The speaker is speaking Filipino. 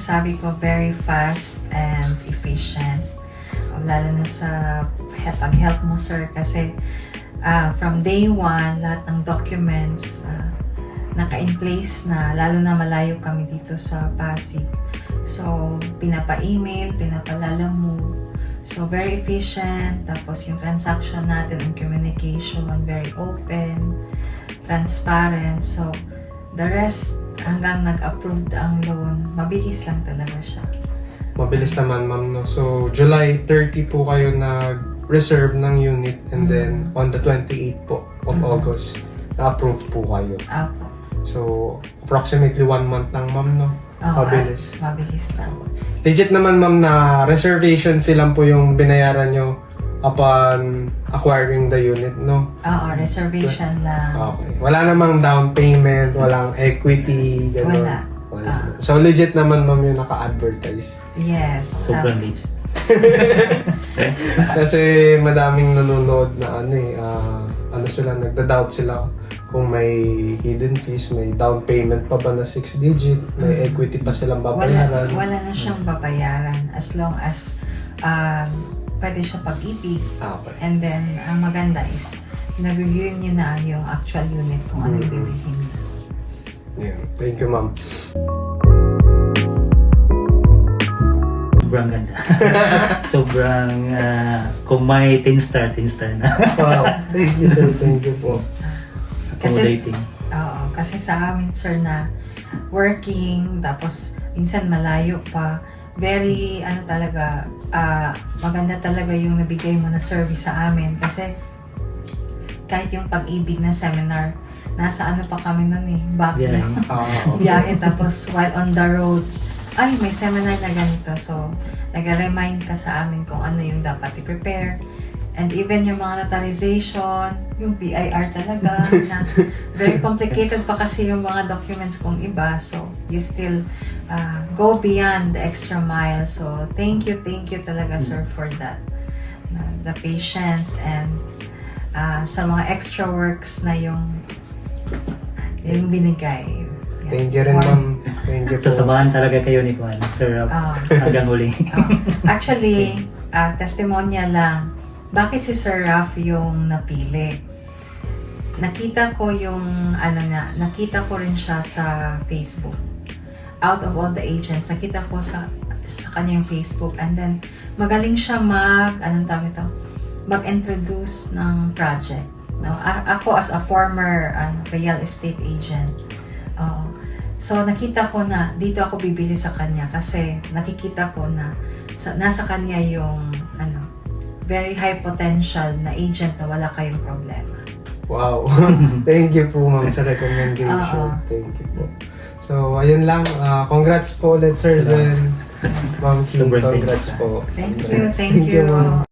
masasabi ko very fast and efficient. Lalo na sa pag-help mo, sir, kasi from day one, lahat ng documents naka-in place na, lalo na malayo kami dito sa Pasig. So, pinapa-email, pinapalala mo. So, very efficient. Tapos, yung transaction natin and communication, very open, transparent. So, the rest, hanggang nag-approved ang loan, mabilis lang talaga siya. Mabilis naman, ma'am, no? So, July 30 po kayo nag-reserve ng unit and then on the 28th po of August, na-approve po kayo. Apo. So, approximately 1 month lang, ma'am, no? Oo, Mabilis. mabilis lang. Legit naman, ma'am, na reservation fee lang po yung binayaran nyo upon acquiring the unit, no? Oo, reservation lang. Okay. Wala namang down payment, walang equity, gano'n. Wala. So, legit naman, ma'am, yung naka-advertise. Yes. Sobrang late. Kasi madaming nanonood na sila, nagda-doubt sila kung may hidden fees, may down payment pa ba na 6 digit, may equity pa silang babayaran. Wala na siyang babayaran as long as pwede siya pag-ibig. Okay. And then, ang maganda is, na-review nyo na yung actual unit kung ano yung bibilhin nyo. Yeah. Thank you, ma'am. Sobrang ganda. Sobrang, kung may 10-star na. Wow. Thank you, sir. Thank you po. Accommodating. Oo, kasi sa amin, sir, na working, tapos minsan malayo pa, very, maganda talaga yung nabigay mo na service sa amin. Kasi kahit yung pag-ibig na seminar, nasa ano pa kami nun Baguio. Yeah. Biyahe, tapos while on the road, ay, may seminar na ganito. So, nag-remind ka sa amin kung ano yung dapat i-prepare. And even yung mga notarization, yung BIR talaga, na very complicated pa kasi yung mga documents kung iba. So, you still go beyond the extra mile. So, thank you talaga, sir, for that. The patience and sa mga extra works na yung binigay. Thank you rin, ma'am. Thank you po. Sasamahan talaga kayo ni Juan, Sir Ralph, hanggang huli. Actually, testimonial lang. Bakit si Sir Ralph yung napili? Nakita ko yung, nakita ko rin siya sa Facebook. Out of all the agents, nakita ko sa kanya yung Facebook. And then, magaling siya mag-introduce ng project. No? Ako as a former real estate agent, so nakita ko na dito ako bibili sa kanya kasi nakikita ko na nasa kanya yung very high potential na agent na wala kayong problema. Wow. Thank you po, ma'am, sa recommendation. Thank you po. So, ayun lang. Congrats po ulit, Sir Zen. Ma'am Kim, congrats po. Thank you.